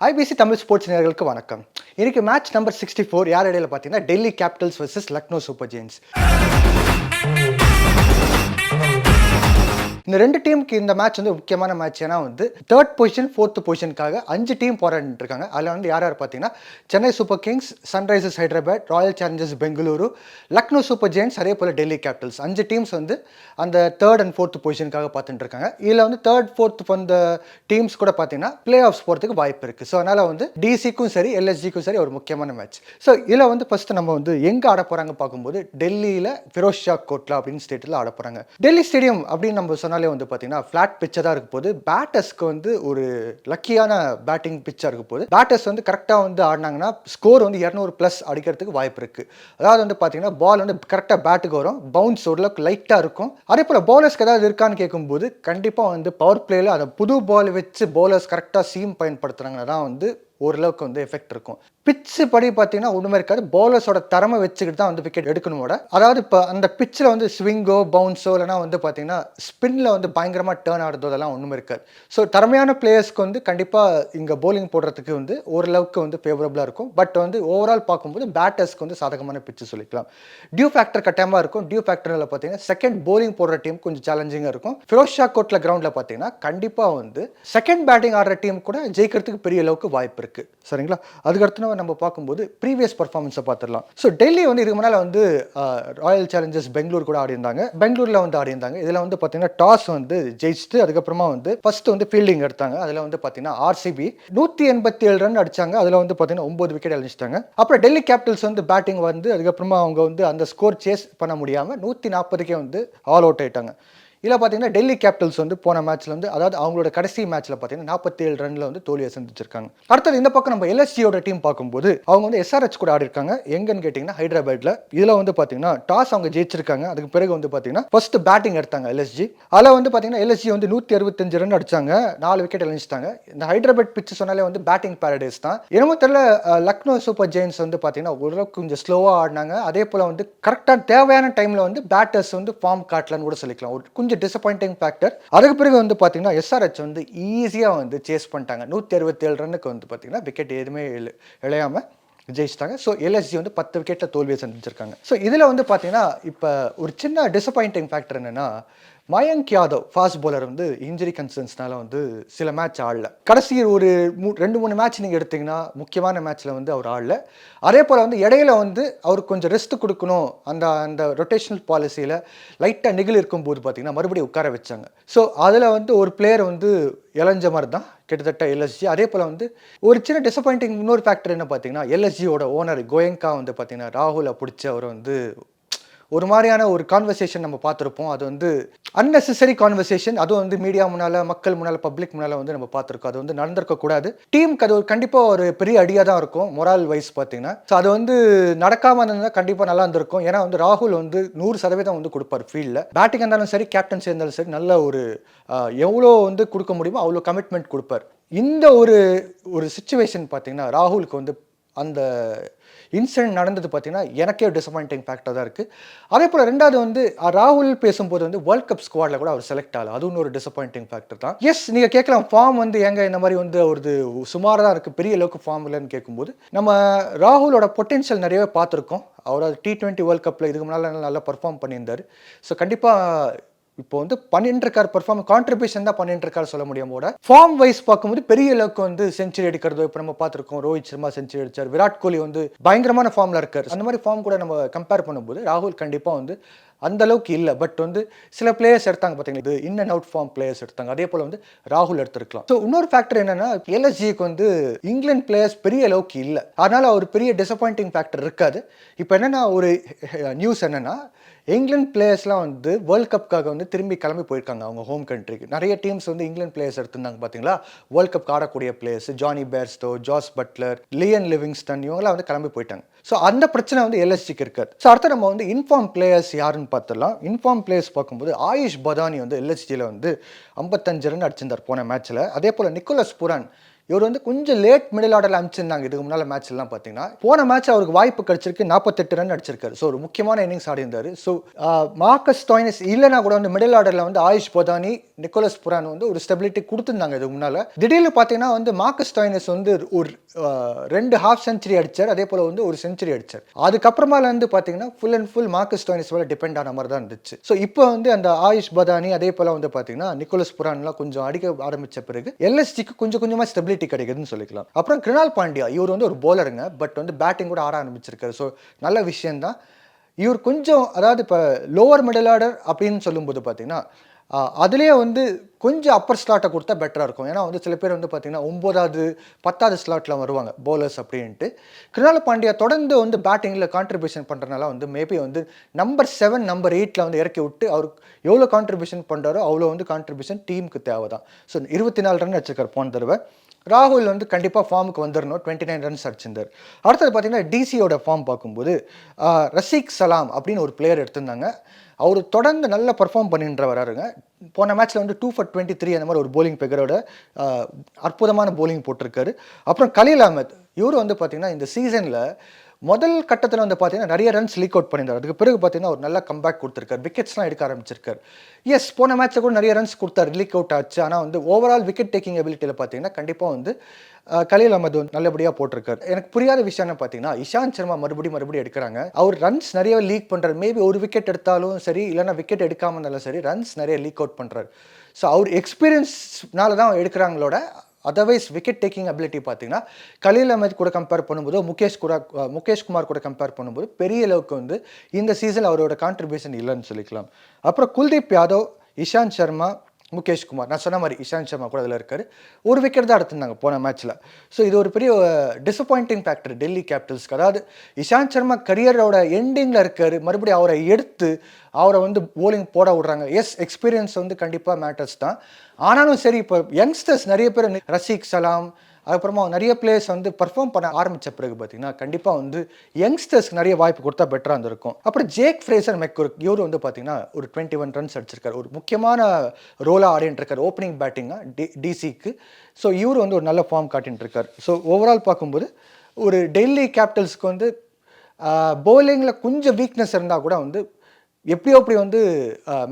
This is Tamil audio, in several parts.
ஐபிசி தமிழ் ஸ்போர்ட்ஸ் நேயர்களுக்கு வணக்கம். இன்னைக்கு மேட்ச் நம்பர் 64 யார் இடையில பார்த்தீங்கன்னா Delhi capitals versus Lucknow super giants. இந்த ரெண்டு டீமுக்கு இந்த மேட்ச் வந்து முக்கியமான மேட்ச். ஏன்னா வந்து தேர்ட் பொசிஷன் ஃபோர்த் பொசிஷனுக்காக 5 டீம் போராடிட்டு இருக்காங்க. அதில் வந்து யார் யார் பார்த்தீங்கன்னா Chennai super kings, sunrisers Hyderabad, royal challengers Bengaluru, Lucknow super giants, அதே போல் டெல்லி கேபிட்டல்ஸ். 5 டீம்ஸ் வந்து அந்த தேர்ட் அண்ட் ஃபோர்த் பொசிஷனுக்காக பார்த்துட்டு இருக்காங்க. இதில் வந்து தேர்ட் ஃபோர்த் வந்த டீம்ஸ் கூட பார்த்தீங்கன்னா பிளே ஆஃப்ஸ் போகிறதுக்கு வாய்ப்பு இருக்குது. ஸோ அதனால் வந்து டிசிக்கும் சரி எல்எஸ்ஜிக்கும் சரி ஒரு முக்கியமான மேட்ச். ஸோ இதில் வந்து ஃபஸ்ட்டு நம்ம வந்து எங்கே ஆட போகிறாங்க பார்க்கும்போது டெல்லியில் ஃபிரோஸ் ஷா கோட்லா அப்படின்னு ஸ்டேட்டில் ஆட போகிறாங்க. டெல்லி ஸ்டேடியம் அப்படின்னு நம்ம சொன்னாலே வந்து பார்த்தீங்கன்னா ஃப்ளாட் பிச்சை தான் இருக்க போது. பேட்டர்ஸ்க்கு வந்து ஒரு லக்கியான பேட்டிங் பிச்சாக இருக்க போது. பேட்டர்ஸ் வந்து கரெக்டாக வந்து ஆடினாங்கன்னா ஸ்கோர் வந்து 200+ அடிக்கிறதுக்கு வாய்ப்பு இருக்குது. அதாவது வந்து பார்த்தீங்கன்னா பால் வந்து கரெக்டாக பேட்டுக்கு வரும், பவுன்ஸ் ஓரளவுக்கு லைட்டாக இருக்கும். அதே போல் பவுலர்ஸ்க்கு ஏதாவது இருக்கான்னு கேட்கும்போது கண்டிப்பாக வந்து பவர் பிளேயில் அந்த புது பால் வச்சு பவுலர்ஸ் கரெக்டாக சீம் பயன்படுத்துகிறாங்கன்னா தான் வந்து ஓரளவுக்கு வந்து எஃபெக்ட் இருக்கும். பிச்சு படி பார்த்தீங்கன்னா ஒன்றுமே இருக்காது. பவுலர்ஸோட திறமை வச்சுக்கிட்டு தான் வந்து விக்கெட் எடுக்கணும். அதாவது இப்போ அந்த பிச்சில் வந்து ஸ்விங்கோ பவுன்ஸோ இல்லைனா வந்து பார்த்தீங்கன்னா ஸ்பின்னில் வந்து பயங்கரமாக டேர்ன் ஆடுறதோ அதெல்லாம் ஒன்றுமே இருக்காது. ஸோ திறமையான பிளேயர்ஸ்க்கு வந்து கண்டிப்பாக இங்கே பவுலிங் போடுறதுக்கு வந்து ஓரளவுக்கு வந்து ஃபேவரபுளாக இருக்கும். பட் வந்து ஓவரால் பார்க்கும்போது பேட்டர்ஸ்க்கு வந்து சாதகமான பிச்சு சொல்லிக்கலாம். டியூ ஃபேக்டர் கட்டாயமாக இருக்கும். டியூ ஃபேக்டரில் பார்த்தீங்கன்னா செகண்ட் பவுலிங் போடுற டீம் கொஞ்சம் சேலஞ்சிங்காக இருக்கும். ஃபிரோஸ் ஷா கோட்லா கிரவுண்டில் பார்த்தீங்கன்னா கண்டிப்பாக வந்து செகண்ட் பேட்டிங் ஆடுற டீம் கூட ஜெயிக்கிறதுக்கு பெரிய அளவுக்கு வாய்ப்பு இருக்குது. சரிங்களா? அதுக்கடுத்து நம்ம பார்க்கும்போது ப்ரீவியஸ் பர்ஃபார்மன்ஸை பார்த்துடலாம். ஸோ டெல்லி வந்து இதுக்கு முன்னால் வந்து ராயல் சேலஞ்சர்ஸ் பெங்களூர் கூட ஆடி இருந்தாங்க. பெங்களூரில் வந்து ஆடி இருந்தாங்க. இதில் வந்து பார்த்தீங்கன்னா டாஸ் வந்து ஜெயிச்சுட்டு அதுக்கப்புறமா வந்து ஃபர்ஸ்ட் வந்து ஃபீல்டிங் எடுத்தாங்க. அதில் வந்து பார்த்தீங்கன்னா ஆர்சிபி 187 ரன் அடிச்சாங்க. அதில் வந்து பார்த்தீங்கன்னா 9 விக்கெட் அழிச்சிட்டாங்க. அப்புறம் டெல்லி கேபிட்டல்ஸ் வந்து பேட்டிங் வந்து அதுக்கப்புறமா அவங்க வந்து அந்த ஸ்கோர் சேஸ் பண்ண முடியாமல் 140க்கே வந்து ஆல் அவுட் ஆயிட்டாங்க. இதில் பார்த்தீங்கன்னா டெல்லி கேபிட்டல்ஸ் வந்து போன மேட்ச்சில் வந்து அதாவது அவங்களோட கடைசி மேட்ச்சில் பார்த்தீங்கன்னா 47 ரனில் வந்து தோல்வியை சந்திச்சிருக்காங்க. அடுத்தது இந்த பக்கம் நம்ம எல்எஸ்ஜியோட டீம் பார்க்கும்போது அவங்க வந்து எஸ்ஆர்ஹெச் கூட ஆடி இருக்காங்க. எங்கன்னு கேட்டிங்கன்னா ஹைதராபாத்தில். இதில் வந்து பார்த்தீங்கன்னா டாஸ் அவங்க ஜெயிச்சிருக்காங்க. அதுக்கு பிறகு வந்து பார்த்தீங்கன்னா ஃபர்ஸ்ட் பேட்டிங் எடுத்தாங்க எல்எஸ்ஜி. அதில் வந்து பார்த்தீங்கன்னா எல்எஸ்ஜி வந்து 165 ரன் அடிச்சாங்க, 4 விக்கெட் அழிச்சிட்டாங்க. இந்த ஹைதராபாத் பிச்சு சொன்னாலே வந்து பேட்டிங் பேரடைஸ் தான். என்னமோ தெரியல, லக்னோ சூப்பர் ஜெயின்ஸ் வந்து பார்த்தீங்கன்னா ஓரளவுக்கு கொஞ்சம் ஸ்லோவாக ஆடினாங்க. அதே போல் வந்து கரெக்டாக தேவையான டைமில் வந்து பேட்டர்ஸ் வந்து ஃபார்ம் காட்டலன்னு கூட சொல்லிக்கலாம். கொஞ்சம் டிசப்பாயிண்டிங் ஃபேக்டர். அதுக்கு பிறகு வந்து பார்த்தீங்கன்னா எஸ்ஆர்ஹெச் வந்து ஈஸியாக வந்து சேஸ் பண்ணிட்டாங்க. 167 ரன்னுக்கு வந்து பார்த்தீங்கன்னா விக்கெட் எதுவுமே இழையாமல் ஜெயிச்சிட்டாங்க. ஸோ எல்எஸ்ஜி வந்து 10 விக்கெட்டில் தோல்வியை சந்திச்சிருக்காங்க. ஸோ இதில் வந்து பார்த்தீங்கன்னா இப்போ ஒரு சின்ன டிசப்பாயிண்டிங் ஃபேக்டர் என்னென்னா மயங்க் யாதவ் ஃபாஸ்ட் பவுலர் வந்து இன்ஜுரி கன்சர்ன்ஸ்னால வந்து சில மேட்ச் ஆடல. கடைசி ஒரு 2-3 மேட்ச் நீங்கள் எடுத்திங்கன்னா முக்கியமான மேட்ச்சில் வந்து அவர் ஆடல. அதே போல் வந்து இடையில வந்து அவருக்கு கொஞ்சம் ரெஸ்ட் கொடுக்கணும், அந்த ரொட்டேஷனல் பாலிசியில் லைட்டாக நெகிழ் இருக்கும்போது பார்த்தீங்கன்னா மறுபடியும் உட்கார வச்சாங்க. ஸோ அதில் வந்து ஒரு பிளேயர் வந்து இளைஞ்ச மாதிரி தான் கிட்டத்தட்ட எல்எஸ்ஜி. அதே போல் வந்து ஒரு சின்ன டிசப்பாயிண்டிங் இன்னொரு ஃபேக்டர் என்ன பார்த்தீங்கன்னா எல்எஸ்ஜியோட ஓனர் கோயங்கா வந்து பார்த்தீங்கன்னா ராகுலை பிடிச்சி அவர் வந்து ஒரு மாதிரியான ஒரு கான்வர்சேஷன் நம்ம பார்த்துருப்போம். அது வந்து அன்னெசரி கான்வர்சேஷன். அதுவும் வந்து மீடியா முன்னால், மக்கள் முன்னால், பப்ளிக் முன்னால் வந்து நம்ம பார்த்துருக்கோம். அது வந்து நடந்திருக்கக்கூடாது. டீமுக்கு அது ஒரு கண்டிப்பாக ஒரு பெரிய அடியாக தான் இருக்கும் மொரால் வைஸ் பார்த்தீங்கன்னா. ஸோ அது வந்து நடக்காமல் இருந்தால் கண்டிப்பாக நல்லா இருந்திருக்கும். ஏன்னா வந்து ராகுல் வந்து 100% வந்து கொடுப்பார் ஃபீல்டில். பேட்டிங் இருந்தாலும் சரி, கேப்டன்சி இருந்தாலும் சரி, நல்ல ஒரு எவ்வளோ வந்து கொடுக்க முடியுமோ அவ்வளோ கமிட்மெண்ட் கொடுப்பார். இந்த ஒரு சிச்சுவேஷன் பார்த்தீங்கன்னா ராகுலுக்கு வந்து அந்த இன்சிடென்ட் நடந்தது பார்த்தீங்கன்னா எனக்கே டிசப்பாயிண்டிங் ஃபேக்டர் தான் இருக்குது. அதே போல் ரெண்டாவது வந்து ராகுல் பேசும்போது வந்து வேர்ல்ட் கப் ஸ்குவாடில் கூட அவர் செலக்ட் ஆகல. அது இன்னொரு டிசப்பாயிண்டிங் ஃபேக்டர் தான். எஸ், நீங்கள் கேட்கலாம் ஃபார்ம் வந்து எங்க இந்த மாதிரி வந்து ஒரு சுமாராக தான் இருக்குது, பெரிய அளவுக்கு ஃபார்ம் இல்லைன்னு கேட்கும்போது நம்ம ராகுலோட பொட்டென்ஷியல் நிறையவே பார்த்துருக்கோம். அவர் T20 வேர்ல்ட் கப்பில் இதுக்கு முன்னால் நல்லா பர்ஃபார்ம் பண்ணியிருந்தார். ஸோ கண்டிப்பாக இப்போ வந்து பண்ணிட்டு இருக்கார். பர்ஃபார்ம் கான்ட்ரிபியூஷன் தான் பண்ணிட்டு இருக்காரு சொல்ல முடியும். ஃபார்ம் வைஸ் பார்க்கும்போது பெரிய அளவுக்கு வந்து செஞ்சுரி அடிக்கிறதோ இப்போ நம்ம பார்த்துருக்கோம். ரோஹித் சர்மா செஞ்சுரி அடிச்சார், விராட் கோலி வந்து பயங்கரமான ஃபார்மில் இருக்கார். அந்த மாதிரி ஃபார்ம் கூட நம்ம கம்பேர் பண்ணும்போது ராகுல் கண்டிப்பாக வந்து அந்த அளவுக்கு இல்லை. பட் வந்து சில பிளேயர்ஸ் எடுத்தாங்க பார்த்தீங்கன்னா, இது in and out form players எடுத்தாங்க. அதே போல் வந்து ராகுல் எடுத்திருக்கலாம். ஸோ இன்னொரு ஃபேக்டர் என்னன்னா எல்எஸ்ஜிக்கு வந்து இங்கிலாந்து பிளேயர்ஸ் பெரிய அளவுக்கு இல்லை. அதனால ஒரு பெரிய டிசப்பாயிண்டிங் ஃபேக்டர் இருக்காது. இப்போ என்னன்னா ஒரு நியூஸ் என்னன்னா இங்கிலாந்து பிளேயர்ஸ்லாம் வந்து வேர்ல்ட் கப்காக வந்து திரும்பி கிளம்பி போயிருக்காங்க அவங்க ஹோம் கண்ட்ரிக்கு. நிறைய டீம்ஸ் வந்து இங்கிலாந்து பிளேயர்ஸ் எடுத்திருந்தாங்க பார்த்தீங்களா, வேர்ல்ட் கப் ஆடக்கூடிய players. Jonny Bairstow, Jos Buttler, Liam Livingstone இவங்களாம் வந்து கிளம்பி போயிட்டாங்க. ஸோ அந்த பிரச்சனை வந்து எல்எஸ்ஜிக்கு இருக்காது. ஸோ அடுத்து நம்ம வந்து இன்ஃபார்ம் பிளேயர்ஸ் யாருன்னு பார்த்துடலாம். இன்ஃபார்ம் பிளேயர்ஸ் பார்க்கும்போது ஆயுஷ் பதானி வந்து எல்எஸ்ஜியில் வந்து 55 ரன் அடிச்சிருந்தார் போன மேட்ச்சில். அதே போல் நிக்கோலஸ் புரான் இவர் வந்து கொஞ்சம் லேட் மிடில் ஆர்டரில் அனுப்பிச்சிருந்தாங்க இதுக்கு முன்னால் மேட்ச்லாம் பார்த்தீங்கன்னா. போன மேட்ச் அவருக்கு வாய்ப்பு கிடைச்சிருக்கு, 48 ரன் அடிச்சிருக்காரு. ஸோ ஒரு முக்கியமான இன்னிங்ஸ் ஆடி இருந்தார். ஸோ மார்க்கஸ் ஸ்டாய்னிஸ் இல்லைனா கூட வந்து மிடில் ஆர்டரில் வந்து ஆயுஷ் பதானி, நிக்கோலஸ் புரான் வந்து ஒரு ஸ்டெபிலிட்டி கொடுத்துருந்தாங்க இதுக்கு முன்னால். திடீர்னு பார்த்தீங்கன்னா வந்து மார்க்கஸ் ஸ்டாய்னிஸ் வந்து ஒரு 2 ஹாஃப் செஞ்சுரி அடிச்சார், அதே போல் வந்து ஒரு செஞ்சுரி அடிச்சார். அதுக்கப்புறமால வந்து பார்த்தீங்கன்னா full and full Marcus Stoinis மேலே டிபெண்ட் ஆன மாதிரி தான் இருந்துச்சு. ஸோ இப்போ வந்து அந்த ஆயுஷ் பதானி அதே போல் வந்து பார்த்தீங்கன்னா நிக்கோலஸ் புரான்லாம் கொஞ்சம் அடிக்க ஆரம்பித்த பிறகு எல்எஸ்ஜிக்கு கொஞ்சம் கொஞ்சமாக ஸ்டெபிலிட்டி கிடைக்குதுன்னு சொல்லிக்கலாம். அப்புறம் கிருணால் பாண்டியா, இவர் வந்து ஒரு போலருங்க, பட் வந்து பேட்டிங் கூட ஆட ஆரம்பிச்சிருக்காரு. ஸோ நல்ல விஷயம்தான். இவர் கொஞ்சம் அதாவது இப்போ லோவர் மிடில் ஆர்டர் அப்படின்னு சொல்லும்போது பார்த்தீங்கன்னா அதுலேயே வந்து கொஞ்சம் அப்பர் ஸ்லாட்டை கொடுத்தா பெட்டராக இருக்கும். ஏன்னா வந்து சில பேர் வந்து பார்த்தீங்கன்னா 9வது 10வது ஸ்லாட்டில் வருவாங்க போலர்ஸ் அப்படின்ட்டு. கிருணால் பாண்டியா தொடர்ந்து வந்து பேட்டிங்கில் கான்ட்ரிபியூஷன் பண்ணுறதுனால வந்து மேபி வந்து நம்பர் 7 நம்பர் 8 வந்து இறக்கி விட்டு அவருக்கு எவ்வளோ கான்ட்ரிபியூஷன் பண்ணுறாரோ அவ்வளோ வந்து கான்ட்ரிபியூஷன் டீமுக்கு தேவை தான். ஸோ 24 ரன் வச்சிருக்கார் போன தடவை. ராகுல் வந்து கண்டிப்பாக ஃபார்முக்கு வந்துடணும், 29 ரன்ஸ் அடிச்சிருந்தார். அடுத்தது பார்த்தீங்கன்னா டிசியோட ஃபார்ம் பார்க்கும்போது ரஷீக் சலாம் அப்படின்னு ஒரு பிளேயர் எடுத்திருந்தாங்க. அவர் தொடர்ந்து நல்லா பர்ஃபார்ம் பண்ணின்ற வராருங்க. போன மேட்ச்சில் வந்து 2 for 23 அந்த மாதிரி ஒரு போலிங் பெகரோட அற்புதமான போலிங் போட்டிருக்காரு. அப்புறம் கலீல் அஹ்மத், இவர் வந்து பார்த்தீங்கன்னா இந்த சீசனில் முதல் கட்டத்தில் வந்து பார்த்தீங்கன்னா நிறைய ரன்ஸ் லீக் அவுட் பண்ணியிருந்தார். அதுக்கு பிறகு பார்த்தீங்கன்னா ஒரு நல்ல கம்பேக் கொடுத்துருக்காரு, விக்கெட்ஸ்லாம் எடுக்க ஆரம்பிச்சிருக்காரு. எஸ், போன மேட்ச்சில் கூட நிறைய ரன்ஸ் கொடுத்தாரு, லீக் அவுட் ஆச்சு. ஆனால் வந்து ஓவரால் விக்கெட் டேக்கிங் எபிலிட்டியில் பார்த்தீங்கன்னா கண்டிப்பாக வந்து கலீல் அஹ்மத் வந்து நல்லபடியாக போட்டிருக்காரு. எனக்கு புரியாத விஷயம் என்ன பார்த்தீங்கன்னா இஷாந்த் சர்மா மறுபடியும் எடுக்கிறாங்க. அவர் ரன்ஸ் நிறைய லீக் பண்ணுறாரு. மேபி ஒரு விக்கெட் எடுத்தாலும் சரி, இல்லைனா விக்கெட் எடுக்காமல் இருந்தாலும் சரி, ரன்ஸ் நிறைய லீக் அவுட் பண்ணுறாரு. ஸோ அவர் எக்ஸ்பீரியன்ஸ்னால தான் எடுக்கிறாங்களோட அதர்வைஸ் விக்கெட் டேக்கிங் அபிலிட்டி பார்த்தீங்கன்னா கலீல் அஹ்மத் கூட கம்பேர் பண்ணும்போது முகேஷ் குமார் கூட கம்பேர் பண்ணும்போது பெரிய அளவுக்கு வந்து இந்த சீசன் அவரோட கான்ட்ரிபியூஷன் இல்லைன்னு சொல்லிக்கலாம். அப்புறம் குல்தீப் யாதவ், இஷாந்த் சர்மா, முகேஷ் குமார், நான் சொன்ன மாதிரி இஷாந்த் சர்மா கூட அதில் இருக்காரு. ஒரு விக்கெட் தான் எடுத்திருந்தாங்க போன மேட்ச்சில். ஸோ இது ஒரு பெரிய டிசப்பாயிண்டிங் ஃபேக்டர் டெல்லி கேபிட்டல்ஸ்க்கு. அதாவது இஷாந்த் சர்மா கரியரோட எண்டிங்கில் இருக்காரு, மறுபடியும் அவரை எடுத்து அவரை வந்து போலிங் போட விடுறாங்க. எஸ், எக்ஸ்பீரியன்ஸ் வந்து கண்டிப்பாக மேட்டர்ஸ் தான். ஆனாலும் சரி, இப்போ யங்ஸ்டர்ஸ் நிறைய பேர் ரஷீக் சலாம் அதுக்கப்புறமா நிறைய பிளேயர்ஸ் வந்து பர்ஃபார்ம் பண்ண ஆரம்பித்த பிறகு பார்த்தீங்கன்னா கண்டிப்பாக வந்து யங்ஸ்டர்ஸ்க்கு நிறைய வாய்ப்பு கொடுத்தா பெட்டராக இருந்திருக்கும். அப்புறம் ஜேக் ஃப்ரேசர் மெக்குர்க், இவர் வந்து பார்த்தீங்கன்னா ஒரு 21 ரன்ஸ் அடிச்சிருக்காரு. ஒரு முக்கியமான ரோலாக ஆடிட்டு இருக்காரு ஓப்பனிங் பேட்டிங்காக டிசிக்கு. ஸோ இவர் வந்து ஒரு நல்ல ஃபார்ம் காட்டின்னு இருக்கார். ஸோ ஓவரால் பார்க்கும்போது ஒரு டெல்லி கேபிட்டல்ஸ்க்கு வந்து பவுலிங்கில் கொஞ்சம் வீக்னஸ் இருந்தால் கூட வந்து எப்படியோ அப்படி வந்து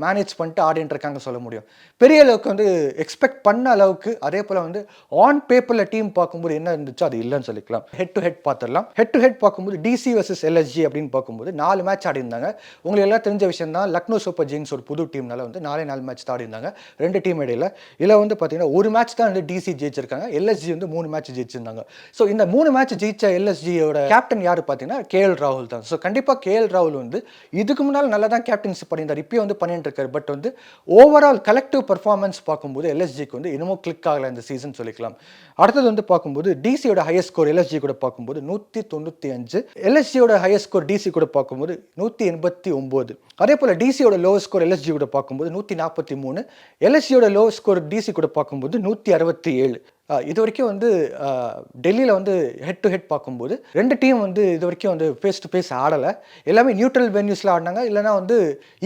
மேனேஜ் பண்ணிட்டு ஆடிட்டு இருக்காங்க சொல்ல முடியும். பெரிய அளவுக்கு வந்து எக்ஸ்பெக்ட் பண்ண அளவுக்கு, அதே போல் வந்து ஆன் பேப்பரில் டீம் பார்க்கும்போது என்ன இருந்துச்சோ அது இல்லைன்னு சொல்லிக்கலாம். ஹெட் டு ஹெட் பார்த்துடலாம். ஹெட் டு ஹெட் பார்க்கும்போது டிசி வர்சஸ் எல்எஸ்ஜி அப்படின்னு பார்க்கும்போது 4 மேட்ச் ஆடி இருந்தாங்க. உங்களுக்கு எல்லாம் தெரிஞ்ச விஷயம் தான், லக்னோ சூப்பர் ஜெயின்ஸ் ஒரு புது டீம்னால வந்து 4 மேட்ச் தான் ஆடி இருந்தாங்க 2 டீம் இடையில. இதில் வந்து பார்த்தீங்கன்னா ஒரு மேட்ச் தான் வந்து டிசி ஜெயிச்சிருக்காங்க, எல்எஸ்ஜி வந்து 3 மேட்ச் ஜெயிச்சிருந்தாங்க. ஸோ இந்த 3 மேட்ச் ஜெயிச்ச எல்எஸ்ஜியோட கேப்டன் யார் பார்த்தீங்கன்னா கேஎல் ராகுல் தான். ஸோ கண்டிப்பாக கேஎல் ராகுல் வந்து இதுக்கு முன்னால் நல்லா தான் கேப்டன்சி பண்ணியிருந்தார், இப்பயும் வந்து பண்ணிட்டு இருக்காரு. பட் வந்து ஓவரால் கலெக்டிவ் பர்ஃபார்மன்ஸ் பார்க்கும்போது எல்எஸ்ஜிக்கு வந்து இன்னமும் கிளிக் ஆகலை இந்த சீசன் சொல்லிக்கலாம். அடுத்தது வந்து பார்க்கும்போது டிசியோட ஹையஸ்ட் ஸ்கோர் எல்எஸ்ஜி கூட பார்க்கும்போது 195, எல்எஸ்ஜியோட ஹையஸ்ட் ஸ்கோர் டிசி கூட பார்க்கும்போது 189. அதே போல் டிசியோட லோவஸ்ட் ஸ்கோர் எல்எஸ்ஜி கூட பார்க்கும்போது 143, எல்எஸ்ஜியோட லோவஸ்ட் ஸ்கோர் டிசி கூட பார்க்கும்போது 167. இது வரைக்கும் வந்து டெல்லியில் வந்து ஹெட் டு ஹெட் பார்க்கும்போது 2 டீம் வந்து இது வரைக்கும் வந்து ஃபேஸ் டு ஃபேஸ் ஆடலை. எல்லாமே நியூட்ரல் வென்யூஸில் ஆடினாங்க, இல்லைனா வந்து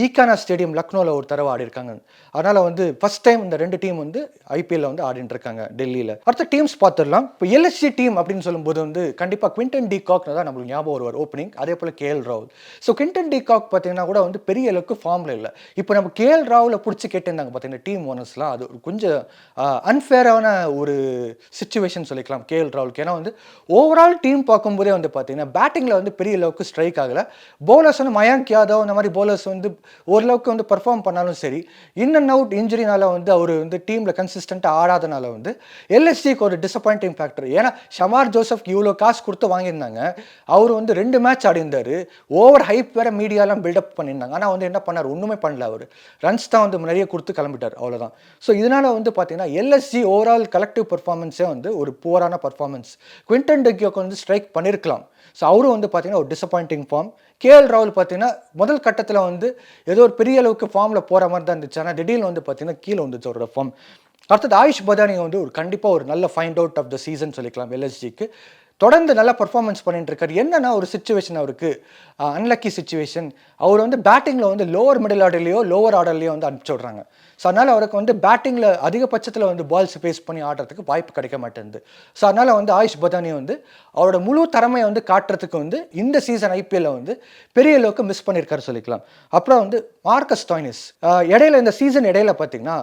ஈகானா ஸ்டேடியம் லக்னோவில் ஒரு தடவை ஆடி இருக்காங்க. அதனால் வந்து ஃபர்ஸ்ட் டைம் இந்த 2 டீம் வந்து ஐபிஎல்ல வந்து ஆடிட்டு இருக்காங்க டெல்லியில். அடுத்த டீம்ஸ் பார்த்துடலாம். இப்போ எல்எஸ்ஜி டீம் அப்படின்னு சொல்லும்போது வந்து கண்டிப்பாக குவிண்டன் டி காக் தான் நம்மளுக்கு ஞாபகம் வருவார் ஓப்பனிங், அதே போல் கேஎல் ராகுல். ஸோ குவிண்டன் டி காக் பார்த்தீங்கன்னா கூட வந்து பெரிய அளவுக்கு ஃபார்மில் இல்லை. இப்போ நம்ம கேஎல் ராகுலை பிடிச்சி கேட்டிருந்தாங்க பார்த்தீங்கன்னா டீம் ஓனர்ஸ்லாம், அது கொஞ்சம் அன்ஃபேரான ஒரு சிச்சுவேஷன் சொல்லிக்கலாம் கேஎல் ராகுலுக்கு. ஏன்னா வந்து ஓவரால் டீம் பார்க்கும்போதே வந்து பார்த்தீங்கன்னா பேட்டிங்கில் வந்து பெரிய அளவுக்கு ஸ்ட்ரைக் ஆகலை. பவுலர்ஸ் வந்து மயாங்க் யாதவ் அந்த மாதிரி பவுலர்ஸ் வந்து ஓரளவுக்கு வந்து பர்ஃபார்ம் பண்ணாலும் சரி, இன் அண்ட் அவுட் இன்ஜுரினால வந்து அவர் வந்து டீமில் கன்சிஸ்டண்ட்டாக ஆடாதனால வந்து எல்எஸ்ஜிக்கு ஒரு டிசப்பாயிண்டிங் ஃபேக்டர். ஏன்னா ஷமார் ஜோசப் இவ்வளோ காசு கொடுத்து வாங்கியிருந்தாங்க, அவர் வந்து 2 மேட்ச் ஆடிருந்தார், ஓவர் ஹைப் வேறு மீடியாலாம் பில்டப் பண்ணியிருந்தாங்க. ஆனால் வந்து என்ன பண்ணார், ஒன்றுமே பண்ணல. அவர் ரன்ஸ் தான் வந்து நிறைய கொடுத்து கிளம்பிட்டார், அவ்வளோதான். ஸோ இதனால் வந்து பார்த்தீங்கன்னா எல்எஸ்ஜி ஓவரால் கலெக்டிவ் பர்ஃபார்மன்ஸே வந்து ஒரு புவரான பர்ஃபார்மன்ஸ். குவிண்டன் டி காக் வந்து ஸ்ட்ரைக் பண்ணியிருக்கலாம். ஸோ அவரும் வந்து பார்த்தீங்கன்னா ஒரு டிசப்பாயிண்டிங் ஃபார்ம். கேஎல் ராகுல் பார்த்தீங்கன்னா முதல் கட்டத்தில் வந்து ஏதோ ஒரு பெரிய அளவுக்கு ஃபார்மில் போகிற மாதிரி தான் இருந்துச்சு, ஆனால் திடீர்னு வந்து பார்த்தீங்கன்னா கீழே வந்துச்சு அவரோட ஃபார்ம். அடுத்தது ஆயுஷ் பதானி வந்து ஒரு கண்டிப்பாக ஒரு நல்ல find out of the season சொல்லிக்கலாம் எல்எஸ்ஜிக்கு. தொடர்ந்து நல்லா பர்ஃபார்மன்ஸ் பண்ணிட்டு இருக்காரு. என்னன்னா ஒரு சிச்சுவேஷன் அவருக்கு அன்லக்கி சிச்சுவேஷன். அவர் வந்து பேட்டிங்கில் வந்து லோவர் மிடில் ஆர்டர்லேயோ லோவர் ஆர்டர்லேயோ வந்து அனுப்பிச்சி விட்றாங்க. ஸோ அதனால் அவருக்கு வந்து பேட்டிங்கில் அதிகபட்சத்தில் வந்து பால்ஸ் ஃபேஸ் பண்ணி ஆடுறதுக்கு வாய்ப்பு கிடைக்க மாட்டேங்குது. ஸோ அதனால் வந்து ஆயுஷ் பதானி வந்து அவரோட முழு திறமையை வந்து காட்டுறதுக்கு வந்து இந்த சீசன் ஐபிஎல்ல வந்து பெரிய அளவுக்கு மிஸ் பண்ணியிருக்காரு சொல்லிக்கலாம். அப்புறம் வந்து மார்க்கஸ் ஸ்டாய்னிஸ் இடையில இந்த சீசன் இடையில பார்த்தீங்கன்னா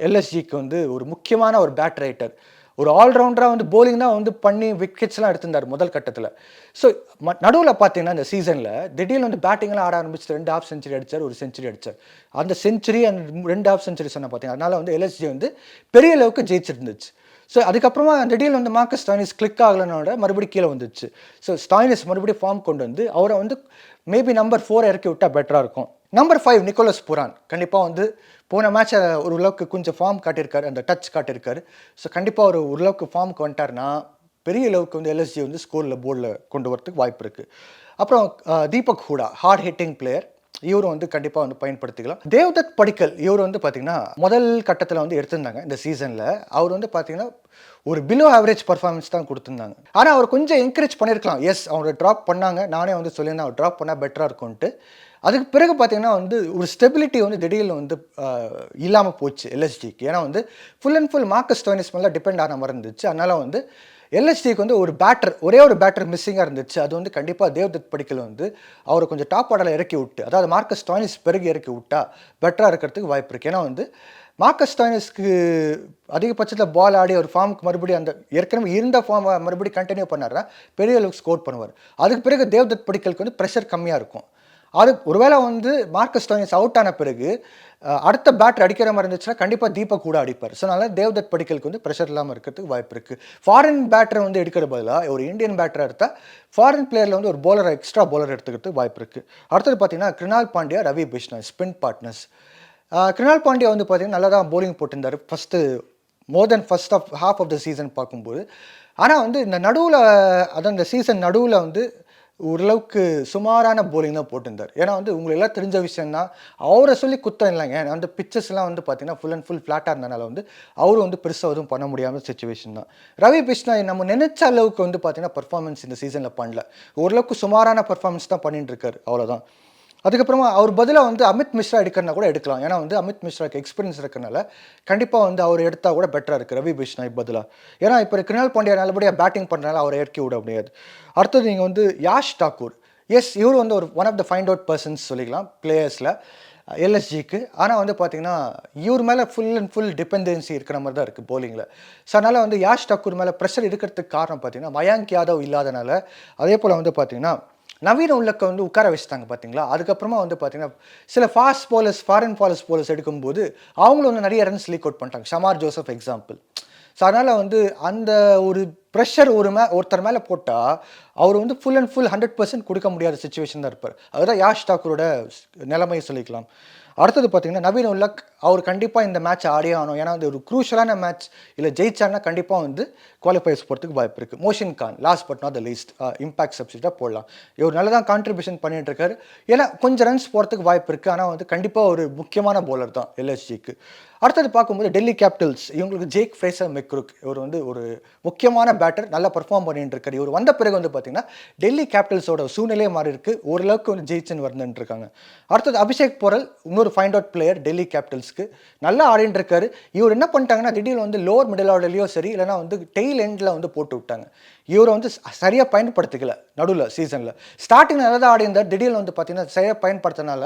எல்எஸ்ஜிக்கு வந்து ஒரு முக்கியமான ஒரு பேட் ரைட்டர், ஒரு ஆல்ரவுண்டராக வந்து போலிங் தான் வந்து பண்ணி விக்கெட்ஸ்லாம் எடுத்திருந்தார் முதல் கட்டத்தில். ஸோ நடுவில் பார்த்தீங்கன்னா இந்த சீசனில் திடீர்னு வந்து பேட்டிங்லாம் ஆட ஆரம்பிச்சு 2 ஹாஃப் செஞ்சுரி அடித்தார், ஒரு செஞ்சுரி அடித்தார். அந்த செஞ்சுரி அந்த 2 ஹாஃப் செஞ்சுரி சொன்ன பார்த்தீங்கன்னா அதனால் வந்து எல்எஸ்ஜி வந்து பெரிய அளவுக்கு ஜெயிச்சிருந்துச்சு. ஸோ அதுக்கப்புறமா திடீர்னு வந்து மார்க்கஸ் ஸ்டாய்னிஸ் கிளிக் ஆகலனோட மறுபடியும் கீழே வந்துச்சு. ஸோ ஸ்டாய்னிஸ் மறுபடியும் ஃபார்ம் கொண்டு வந்து அவரை வந்து மேபி நம்பர் 4 இறக்கி விட்டால் பெட்டராக இருக்கும். நம்பர் 5 நிக்கோலஸ் புரான் கண்டிப்பாக வந்து போன மேட்சை ஓரளவுக்கு கொஞ்சம் ஃபார்ம் காட்டியிருக்காரு, அந்த டச் காட்டியிருக்காரு. ஸோ கண்டிப்பாக ஒரு ஓரளவுக்கு ஃபார்முக்கு வந்துட்டார்னா பெரிய அளவுக்கு வந்து எல்எஸ்ஜி வந்து ஸ்கோரில் போர்டில் கொண்டு வரதுக்கு வாய்ப்பு இருக்குது. அப்புறம் Deepak Hooda hard hitting player, இவரும் வந்து கண்டிப்பாக வந்து பயன்படுத்திக்கலாம். தேவ்தத் படிக்கல் இவர் வந்து பார்த்தீங்கன்னா முதல் கட்டத்தில் வந்து எடுத்திருந்தாங்க இந்த சீசனில். அவர் வந்து பார்த்தீங்கன்னா ஒரு பிலோ ஆவரேஜ் பர்ஃபார்மன்ஸ் தான் கொடுத்துருந்தாங்க. ஆனால் அவர் கொஞ்சம் என்கரேஜ் பண்ணியிருக்கலாம். எஸ் அவங்க ட்ராப் பண்ணாங்க, நானே வந்து சொல்லியிருந்தேன் அவர் ட்ராப் பண்ணால் பெட்டராக இருக்கும்ன்ட்டு. அதுக்கு பிறகு பார்த்தீங்கன்னா வந்து ஒரு ஸ்டெபிலிட்டி வந்து திடீர்னு வந்து இல்லாமல் போச்சு எல்எஸ்டிக்கு. ஏன்னா வந்து full and full Marcus Stoinis மேலே டிபெண்ட் ஆன மாதிரி இருந்துச்சு. அதனால் வந்து எல்எஸ்டிக்கு வந்து ஒரே ஒரு பேட்டர் மிஸ்ஸிங்காக இருந்துச்சு. அது வந்து கண்டிப்பாக தேவ்தத் படிக்கல் வந்து அவரை கொஞ்சம் டாப் ஆர்டரில் இறக்கி விட்டு, அதாவது மார்க்கஸ் ஸ்டாய்னிஸ் பிறகு இறக்கி விட்டா பெட்டராக இருக்கிறதுக்கு வாய்ப்பு இருக்குது. ஏன்னா வந்து மார்க்கஸ் ஸ்டாய்னிஸ்க்கு அதிகபட்சத்தில் பால் ஆடி ஒரு ஃபார்முக்கு மறுபடியும் அந்த ஏற்கனவே இருந்த ஃபார்மை மறுபடியும் கண்டினியூ பண்ணார்னா பெரிய அளவுக்கு ஸ்கோர் பண்ணுவார். அதுக்கு பிறகு தேவ்தத் படிக்கலுக்கு வந்து ப்ரெஷர் கம்மியாக இருக்கும். அது ஒருவேளை வந்து மார்க்கஸ் ஸ்டாய்னிஸ் அவுட் ஆன பிறகு அடுத்த பேட்டர் அடிக்கிற மாதிரி இருந்துச்சுன்னா கண்டிப்பாக தீபக் கூட அடிப்பார். ஸோ அதனால் தேவ்தத் படிக்கலுக்கு வந்து ப்ரெஷர் இல்லாமல் இருக்கிறதுக்கு வாய்ப்பு இருக்குது. ஃபாரின் பேட்டரை வந்து எடுக்கிற பதிலாக ஒரு இந்தியன் பேட்டரை எடுத்தால் ஃபாரின் பிளேயரில் வந்து ஒரு போலர் எக்ஸ்ட்ரா போலர் எடுத்துக்கிறதுக்கு வாய்ப்பு இருக்குது. அடுத்தது பார்த்தீங்கன்னா கிருணால் பாண்டியா, ரவி பிஷ்னாய் ஸ்பின் பார்ட்னர்ஸ். கிருணால் பாண்டியா வந்து பார்த்தீங்கன்னா நல்லா தான் போலிங் போட்டிருந்தார் first half of the season பார்க்கும்போது. ஆனால் வந்து இந்த நடுவில் அதான் இந்த சீசன் நடுவில் வந்து ஓரளவுக்கு சுமாரான போலிங் தான் போட்டிருந்தார். ஏன்னா வந்து உங்களுக்கு எல்லாம் தெரிஞ்ச விஷயம் தான், அவரை சொல்லி குத்தம் இல்லைங்க. அந்த பிச்சர்ஸ்லாம் வந்து பார்த்தீங்கன்னா ஃபுல் அண்ட் ஃபுல் ஃப்ளாட்டாக இருந்தனால வந்து அவரும் வந்து பெருசாக எதுவும் பண்ண முடியாமல் சிச்சுவேஷன் தான். ரவி பிஷ்னாய் நம்ம நினைச்ச அளவுக்கு வந்து பார்த்தீங்கன்னா பர்ஃபார்மன்ஸ் இந்த சீசனில் பண்ணல. ஓரளவுக்கு சுமாரான பர்ஃபார்மன்ஸ் தான் பண்ணிட்டு இருக்காரு, அவ்வளோதான். அதுக்கப்புறமா அவர் பதிலாக வந்து அமித் மிஸ்ரா எடுக்கிறனா கூட எடுக்கலாம். ஏன்னா வந்து அமித் மிஸ்ராக்கு எக்ஸ்பீரியன்ஸ் இருக்கிறனால கண்டிப்பாக வந்து அவர் எடுத்தால் கூட பெட்டராக இருக்குது ரவி பிஷ்னாய் பதிலாக. ஏன்னா இப்போ கிருணால் பாண்டியா நல்லபடியாக பேட்டிங் பண்ணுறனால அவரை இறக்கி விட முடியாது. அடுத்தது நீங்கள் வந்து யாஷ் தாக்கூர். எஸ், இவர் வந்து ஒரு one of the find out persons சொல்லிக்கலாம் பிளேயர்ஸில் எல்எஸ்ஜிக்கு. ஆனால் வந்து பார்த்தீங்கன்னா இவர் மேலே ஃபுல் அண்ட் ஃபுல் டிபெண்டன்சி இருக்கிற மாதிரி தான் இருக்குது போலிங்கில். ஸோ அதனால் வந்து யாஷ் தாக்கூர் மேலே ப்ரெஷர் இருக்கிறதுக்கு காரணம் பார்த்தீங்கன்னா மயாங்க் யாதவ் இல்லாதனால. அதே போல் வந்து பார்த்தீங்கன்னா நவீன உள்ளக்க வந்து உட்கார வச்சுட்டாங்க பார்த்தீங்களா. அதுக்கப்புறமா வந்து பார்த்தீங்கன்னா சில ஃபாஸ்ட் போலர்ஸ் ஃபாரின் போலர்ஸ் எடுக்கும்போது அவங்களும் வந்து நிறைய ரன்ஸ் லீக் அவுட் பண்ணிட்டாங்க. Shamar Joseph example. ஸோ அதனால் வந்து அந்த ஒரு ப்ரெஷர் ஒருத்தர் மேலே போட்டால் அவர் வந்து ஃபுல் அண்ட் ஃபுல் 100% கொடுக்க முடியாத சுச்சுவேஷன் தான் இருப்பார். அதுதான் யாஷ் தாக்கூரோட நிலைமையை சொல்லிக்கலாம். அடுத்தது பார்த்தீங்கன்னா நவீன் உல்லக், அவர் கண்டிப்பாக இந்த மேட்ச் ஆடியே ஆகணும். ஏன்னா வந்து ஒரு க்ரூஷலான மேட்ச், இல்லை ஜெயிச்சார்னா கண்டிப்பாக வந்து குவாலிஃபைஸ் போகிறதுக்கு வாய்ப்பு இருக்குது. Mohsin Khan last but not the least impact சப்ஸ்டியூட்டாக போடலாம். இவர் நல்லா தான் கான்ட்ரிபியூஷன் பண்ணிட்டு இருக்காரு. ஏன்னா கொஞ்சம் ரன்ஸ் போகிறதுக்கு வாய்ப்பு இருக்குது. ஆனால் வந்து கண்டிப்பாக ஒரு முக்கியமான போலர் தான் எல்எஸ்ஜிக்கு. அடுத்தது பார்க்கும்போது டெல்லி கேபிட்டல்ஸ், இவங்களுக்கு ஜேக் ஃப்ரேசர் மெக்ரூக், இவர் வந்து ஒரு முக்கியமான பேட்டர், நல்லா பர்ஃபார்ம் பண்ணிட்டு இருக்காரு. இவர் வந்த பிறகு வந்து பார்த்தீங்கன்னா டெல்லி கேபிட்டல்ஸோட சூழ்நிலையே மாறி இருக்கு, ஓரளவுக்கு வந்து ஜெயிச்சுன்னு வந்துட்டு இருக்காங்க. அடுத்தது அபிஷேக் போரல், இன்னொரு ஃபைண்ட் அவுட் பிளேயர் டெல்லி கேபிட்டல்ஸ்க்கு, நல்லா ஆடிட்டு இருக்காரு. இவர் என்ன பண்ணிட்டாங்கன்னா திடீர்னு வந்து லோவர் மிடில் ஆர்டர்லையோ சரி, இல்லைனா வந்து டெய்ல் எண்டில் வந்து போட்டு விட்டாங்க. இவரை வந்து சரியாக பயன்படுத்திக்கல. நடுவில் சீசனில் ஸ்டார்டிங் நல்லா தான் ஆடி இருந்தார், திடீர்னு வந்து பார்த்தீங்கன்னா சரியாக பயன்படுத்தினால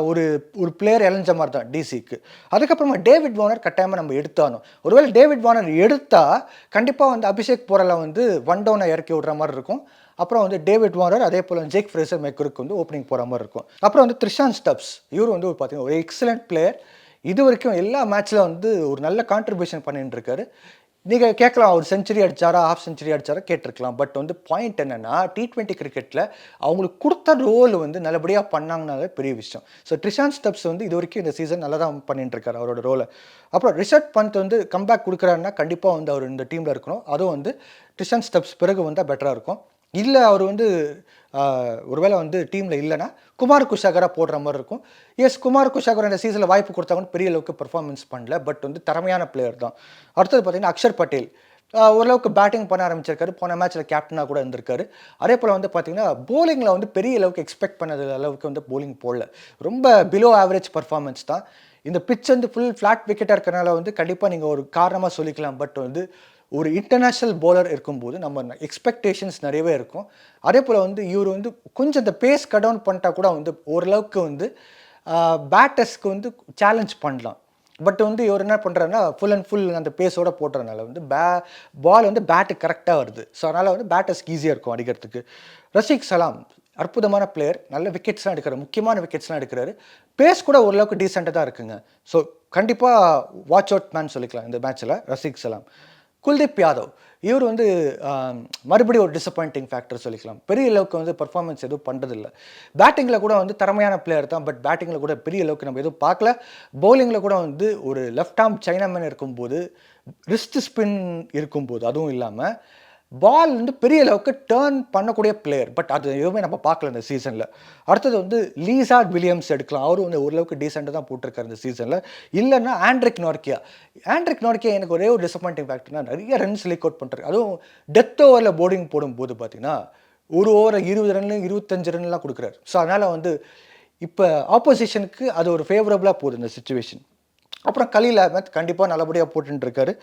ஒரு ஒரு பிளேயர் இழந்த மாதிரி தான் டிசிக்கு. அதுக்கப்புறமா டேவிட் வார்னர் கட்டாயமாக நம்ம எடுத்தானோம். ஒருவேளை டேவிட் வார்னர் எடுத்தால் கண்டிப்பாக வந்து அபிஷேக் போரலை வந்து ஒன் டவுனை இறக்கி விடுற மாதிரி இருக்கும். அப்புறம் வந்து டேவிட் வார்னர், அதே போல் ஜேக் ஃப்ரேசர் மெக்ரூக் வந்து ஓப்பனிங் போகிற மாதிரி இருக்கும். அப்புறம் வந்து த்ரிஷான் ஸ்டப்ஸ், இவர் வந்து பார்த்தீங்கன்னா ஒரு எக்ஸலண்ட் பிளேயர். இது வரைக்கும் எல்லா மேட்ச்சில் வந்து ஒரு நல்ல கான்ட்ரிபியூஷன் பண்ணிட்டு இருக்காரு. நீங்கள் கேட்கலாம் ஒரு செஞ்சுரி அடிச்சாரா, ஹாஃப் செஞ்சுரி அடிச்சாரா கேட்டிருக்கலாம். பட் வந்து பாயிண்ட் என்னென்னா T20 கிரிக்கெட்டில் அவங்களுக்கு கொடுத்த ரோல் வந்து நல்லபடியாக பண்ணாங்கனாலே பெரிய விஷயம். ஸோ ட்ரிஷான் ஸ்டப்ஸ் வந்து இது வரைக்கும் இந்த சீசன் நல்லா தான் பண்ணிட்டு இருக்காரு அவரோட ரோலை. அப்புறம் ரிஷப் பந்த் வந்து கம்பேக் கொடுக்குறாருன்னா கண்டிப்பாக வந்து அவர் இந்த டீமில் இருக்கணும். அதுவும் வந்து ட்ரிஷான் ஸ்டப்ஸ் பிறகு வந்தால் பெட்டராக இருக்கும். இல்லை அவர் வந்து ஒருவேளை வந்து டீமில் இல்லைன்னா குமார் குஷாகரா போடுற மாதிரி இருக்கும். எஸ், குமார் குஷாகர் இந்த சீசனில் வாய்ப்பு கொடுத்தாங்கன்னு பெரிய அளவுக்கு பெர்ஃபார்மன்ஸ் பண்ணல. பட் வந்து திறமையான பிளேயர் தான். அடுத்தது பார்த்தீங்கன்னா அக்ஷர் பட்டேல், ஓரளவுக்கு பேட்டிங் பண்ண ஆரம்பிச்சிருக்காரு. போன மேட்ச்சில் கேப்டனாக கூட இருந்திருக்காரு. அதே போல் வந்து பார்த்தீங்கன்னா, போலிங்கில் வந்து பெரிய அளவுக்கு எக்ஸ்பெக்ட் பண்ணது அளவுக்கு வந்து போலிங் போடல. ரொம்ப பிலோ ஆவரேஜ் பர்ஃபார்மன்ஸ் தான். இந்த பிட்ச் வந்து ஃபுல் ஃப்ளாட் விக்கெட்டாக இருக்கறனால வந்து கண்டிப்பாக நீங்க ஒரு காரணமா சொல்லிக்கலாம். பட் வந்து ஒரு இன்டர்நேஷனல் பவுலர் இருக்கும்போது நம்ம எக்ஸ்பெக்டேஷன்ஸ் நிறையவே இருக்கும். அதே போல் வந்து இவர் வந்து கொஞ்சம் இந்த பேஸ் கட் டவுன் பண்ணிட்டா கூட வந்து ஓரளவுக்கு வந்து பேட்டர்ஸ்க்கு வந்து சேலஞ்ச் பண்ணலாம். பட் வந்து இவர் என்ன பண்ணுறாருன்னா, ஃபுல் அண்ட் ஃபுல் அந்த பேஸோட போடுறதுனால வந்து பால் வந்து பேட்டுக்கு கரெக்டாக வருது. ஸோ அதனால் வந்து பேட்டர்ஸ்க்கு ஈஸியாக இருக்கும் அடிக்கிறதுக்கு. ரஷீக் சலாம் அற்புதமான பிளேயர். நல்ல விக்கெட்ஸ்லாம் எடுக்கிறார். முக்கியமான விக்கெட்ஸ்லாம் எடுக்கிறாரு. பேஸ் கூட ஓரளவுக்கு டீசென்ட்டாக தான் இருக்குங்க. ஸோ கண்டிப்பாக வாட்ச் அவுட் மேன் சொல்லிக்கலாம் இந்த மேட்ச்சில் ரஷீக் சலாம். குல்தீப் யாதவ் இவர் வந்து மறுபடியும் ஒரு டிசப்பாயிண்டிங் ஃபேக்டர் சொல்லிக்கலாம். பெரிய அளவுக்கு வந்து பர்ஃபார்மன்ஸ் எதுவும் பண்ணுறதில்ல. பேட்டிங்கில் கூட வந்து தரமையான பிளேயர் தான். பட் பேட்டிங்கில் கூட பெரிய அளவுக்கு நம்ம எதுவும் பார்க்கல. பவுலிங்கில் கூட வந்து ஒரு லெஃப்ட் ஆர்ம் சைனாமேன் இருக்கும்போது, ரிஸ்ட் ஸ்பின் இருக்கும்போது அதுவும் இல்லாமல் பால் வந்து பெரிய அளவுக்கு டேர்ன் பண்ணக்கூடிய பிளேயர். பட் அது எதுவுமே நம்ம பார்க்கல இந்த சீசனில். அடுத்தது வந்து லீசார்ட் வில்லியம்ஸ் எடுக்கலாம். அவரும் வந்து ஓரளவுக்கு டீசெண்டாக தான் போட்டிருக்காரு இந்த சீசனில். இல்லைன்னா ஆண்ட்ரிக் நார்க்கியா. ஆண்ட்ரிக் நார்க்கியா எனக்கு ஒரே ஒரு டிசப்பாயிண்டிங் ஃபேக்டர்னா நிறைய ரன்ஸ் லீக் அவுட் பண்ணுறாரு. அதுவும் டெத் ஓவரில் போர்டிங் போடும்போது பார்த்தீங்கன்னா, ஒரு ஓவரை 20 ரன் 25 ரன்லாம் கொடுக்குறாரு. ஸோ அதனால் வந்து இப்போ ஆப்போசிஷனுக்கு அது ஒரு ஃபேவரபுளாக போகுது இந்த சிச்சுவேஷன். அப்புறம் கலீல் அஹ்மத் கண்டிப்பாக நல்லபடியாக போட்டுருக்காரு.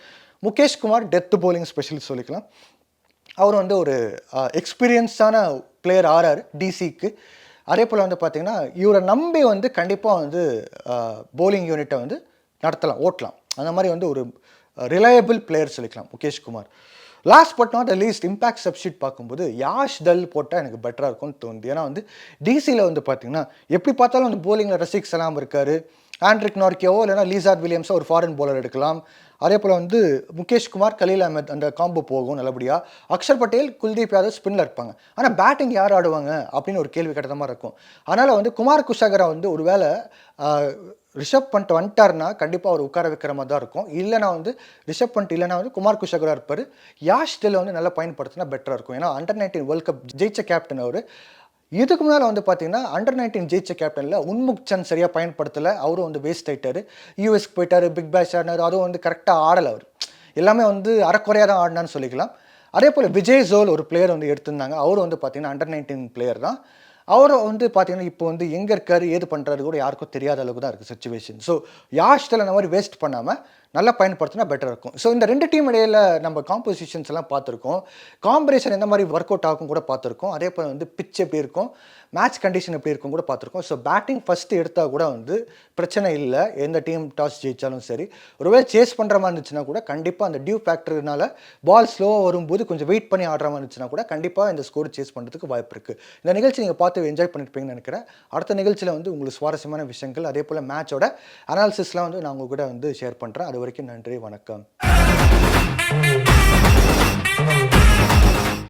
Mukesh Kumar death bowling specialist சொல்லிக்கலாம். அவர் வந்து ஒரு எக்ஸ்பீரியன்ஸான பிளேயர் ஆறாரு டிசிக்கு. அதே போல் வந்து பார்த்தீங்கன்னா, இவரை நம்பி வந்து கண்டிப்பாக வந்து பவுலிங் யூனிட்டை வந்து நடத்தலாம், ஓட்டலாம். அந்த மாதிரி வந்து ஒரு ரிலையபிள் பிளேயர் சொல்லிக்கலாம் Mukesh Kumar. Last but not least impact substitute பார்க்கும்போது யாஷ் தல் போட்டால் எனக்கு பெட்டராக இருக்கும்னு தோணுது. ஏன்னா வந்து டிசியில் வந்து பார்த்தீங்கன்னா, எப்படி பார்த்தாலும் வந்து பவுலிங்கில் ரஷீக் சலாம் இருக்கார். ஆண்ட்ரிக் நார்க்கியாவோ இல்லைனா லீசார்ட் வில்லியம்ஸோ ஒரு ஃபாரின் பவுலர் எடுக்கலாம். அதே போல் வந்து முகேஷ் குமார், கலீல் அஹ்மத் அந்த காம்போ போகும் நல்லபடியாக. அக்ஷர் பட்டேல், குல்தீப் யாதவ் ஸ்பின்னில் இருப்பாங்க. ஆனால் பேட்டிங் யார் ஆடுவாங்க அப்படின்னு ஒரு கேள்வி கேட்ட மாதிரி இருக்கும். அதனால் வந்து குமார் குஷாகரா வந்து ஒரு வேளை ரிஷப் பண்ட் வந்துட்டார்னா கண்டிப்பாக அவர் உட்கார வைக்கிற மாதிரி தான் இருக்கும். இல்லைனா வந்து ரிஷப் பண்ட் இல்லைனா வந்து குமார் குஷாகரா இருப்பார். யாஷ் டெல்லை வந்து நல்லா பயன்படுத்தினா பெட்டராக இருக்கும். ஏன்னா அண்டர்-19 வேர்ல்ட் கப் ஜெயிச்ச கேப்டன் அவர். இதுக்கு முன்னால் வந்து பார்த்தீங்கன்னா அண்டர்-19 ஜெயிச்ச கேப்டனில் உன்முக் சந்த் சரியாக பயன்படுத்தலை. அவரும் வந்து வேஸ்ட் ஆகிட்டார். யூஎஸ்க்கு போயிட்டார், பிக் பேஷ் ஆடினார். அதுவும் வந்து கரெக்டாக ஆடலை அவர். எல்லாமே வந்து அறக்குறையாக தான் ஆடினான்னு சொல்லிக்கலாம். அதே போல் விஜய் ஜோல் ஒரு பிளேயர் வந்து எடுத்திருந்தாங்க. அவரும் வந்து பார்த்தீங்கன்னா அண்டர்-19 பிளேயர் தான். அவரும் வந்து பார்த்தீங்கன்னா இப்போ வந்து எங்கே இருக்கார், ஏது பண்ணுறாரு கூட யாருக்கும் தெரியாத அளவுக்கு தான் இருக்குது சிச்சுவேஷன். ஸோ யாஷ்டல் அந்த மாதிரி வேஸ்ட் பண்ணாமல் நல்லா பயன்படுத்தினா பெட்டராக இருக்கும். ஸோ இந்த 2 டீம் இடையில நம்ம காம்போசிஷன்ஸ் எல்லாம் பார்த்துருக்கோம். காம்பினேஷன் எந்த மாதிரி ஒர்க் அவுட் ஆகும் கூட பார்த்துருக்கோம். அதே போல் வந்து பிட்ச் எப்படி இருக்கும், மேட்ச் கண்டிஷன் எப்படி இருக்கும் கூட பார்த்துருக்கோம். ஸோ பேட்டிங் ஃபஸ்ட்டு எடுத்தால் கூட வந்து பிரச்சனை இல்லை. எந்த டீம் டாஸ் ஜெயித்தாலும் சரி. ஒருவேளை சேஸ் பண்ணுற மாதிரி இருந்துச்சுன்னா கூட கண்டிப்பாக அந்த டியூ ஃபேக்டர்னால பால் ஸ்லோவாக வரும்போது கொஞ்சம் வெயிட் பண்ணி ஆடுற மாதிரி இருந்துச்சுன்னா கூட கண்டிப்பாக இந்த ஸ்கோர் சேஸ் பண்ணுறதுக்கு வாய்ப்பு இருக்குது. இந்த நிகழ்ச்சி நீங்கள் பார்த்து என்ஜாய் பண்ணியிருப்பீங்கன்னு நினைக்கிறேன். அடுத்த நிகழ்ச்சியில் வந்து உங்களுக்கு சுவாரஸ்யமான விஷயங்கள் அதே போல் மேட்சோட அனாலிசிஸ்லாம் வந்து நான் உங்கள் கூட வந்து ஷேர் பண்ணுறேன். அது வரைக்கும் நன்றி, வணக்கம்.